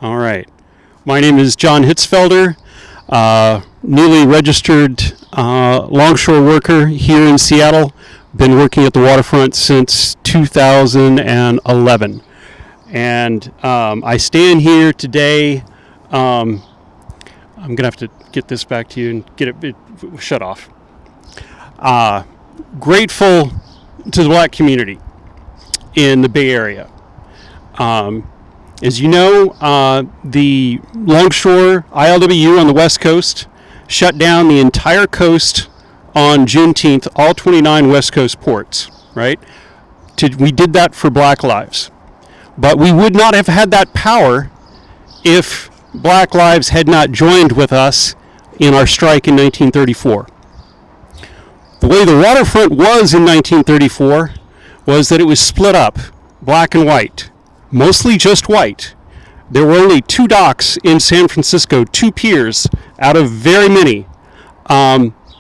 All right. My name is John Hitzfelder, newly registered longshore worker here in Seattle. Been working at the waterfront since 2011. And I stand here today. I'm going to have to get this back to you and get it shut off. Grateful to the black community in the Bay Area. As you know, the Longshore ILWU on the West Coast shut down the entire coast on Juneteenth, all 29 West Coast ports, right? We did that for Black Lives. But we would not have had that power if Black Lives had not joined with us in our strike in 1934. The way the waterfront was in 1934 was that it was split up, black and white. Mostly just white. There were only 2 docks in San Francisco, 2 piers out of very many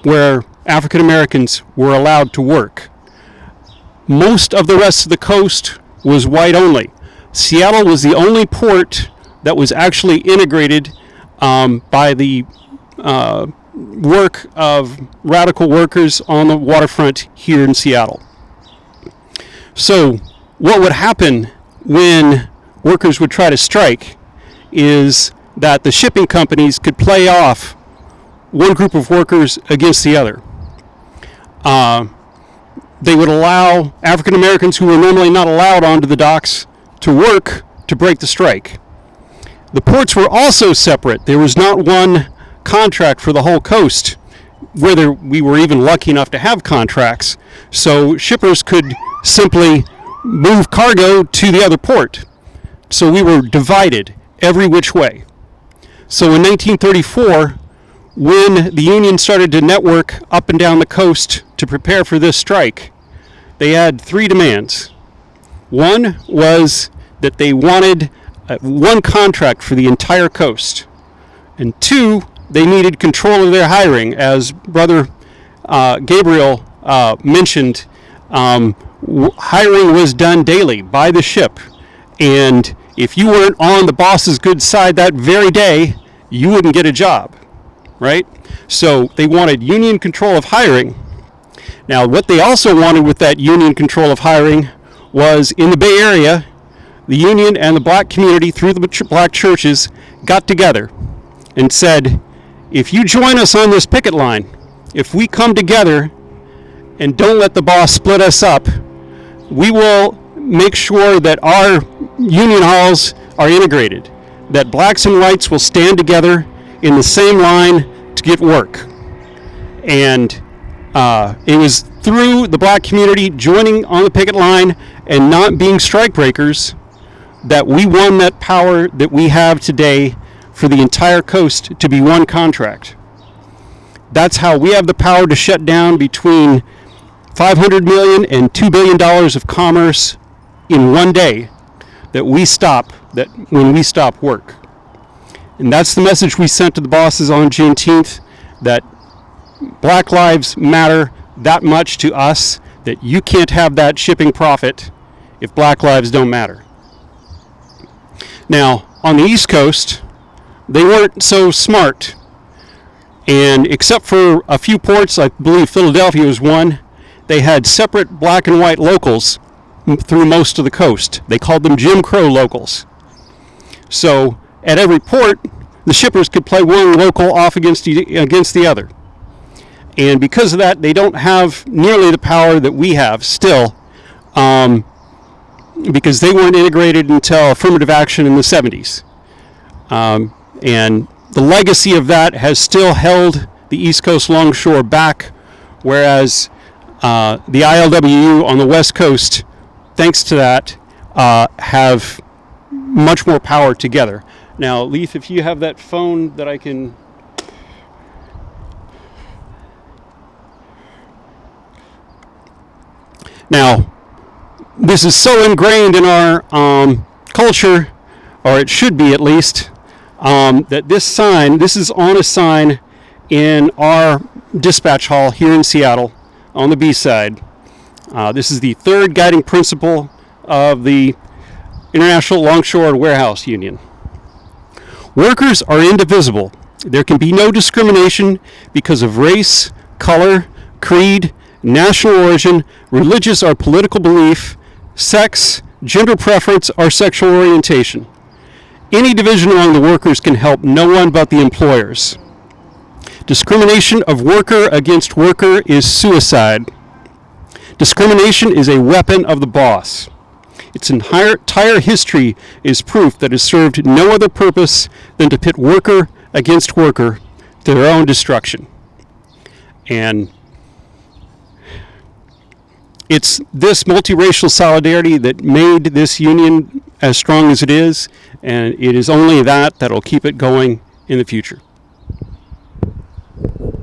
where African Americans were allowed to work. Most of the rest of the coast was white only. Seattle was the only port that was actually integrated by the work of radical workers on the waterfront here in Seattle. So what would happen when workers would try to strike is that the shipping companies could play off one group of workers against the other. They would allow African Americans who were normally not allowed onto the docks to work to break the strike. The ports were also separate. There was not one contract for the whole coast, whether we were even lucky enough to have contracts. So shippers could simply move cargo to the other port. So we were divided every which way. So in 1934, when the union started to network up and down the coast to prepare for this strike, they had 3 demands. One was that they wanted one contract for the entire coast. And 2, they needed control of their hiring. As Brother Gabriel mentioned, hiring was done daily by the ship, and if you weren't on the boss's good side that very day, you wouldn't get a job, right? So they wanted union control of hiring. Now, what they also wanted with that union control of hiring was, in the Bay Area, the union and the black community through the black churches got together and said, if you join us on this picket line, if we come together and don't let the boss split us up, we will make sure that our union halls are integrated, that blacks and whites will stand together in the same line to get work. And it was through the black community joining on the picket line and not being strikebreakers that we won that power that we have today for the entire coast to be one contract. That's how we have the power to shut down between $500 million and $2 billion of commerce in one day when we stop work. And that's the message we sent to the bosses on Juneteenth, that Black Lives matter that much to us, that you can't have that shipping profit if Black Lives don't matter. Now, on the East Coast, they weren't so smart. And except for a few ports, I believe Philadelphia was one, they had separate black and white locals through most of the coast. They called them Jim Crow locals. So at every port, the shippers could play one local off against the other. And because of that, they don't have nearly the power that we have still, because they weren't integrated until affirmative action in the 70s. And the legacy of that has still held the East Coast Longshore back, whereas the ILWU on the West Coast, thanks to that, have much more power together. Now, Leith, if you have that phone that I can... Now, this is so ingrained in our culture, or it should be at least, that this is on a sign in our dispatch hall here in Seattle on the B side. This is the 3rd guiding principle of the International Longshore and Warehouse Union. Workers are indivisible. There can be no discrimination because of race, color, creed, national origin, religious or political belief, sex, gender preference, or sexual orientation. Any division among the workers can help no one but the employers. Discrimination of worker against worker is suicide. Discrimination is a weapon of the boss. Its entire history is proof that it served no other purpose than to pit worker against worker to their own destruction. And it's this multiracial solidarity that made this union as strong as it is, and it is only that that'll keep it going in the future.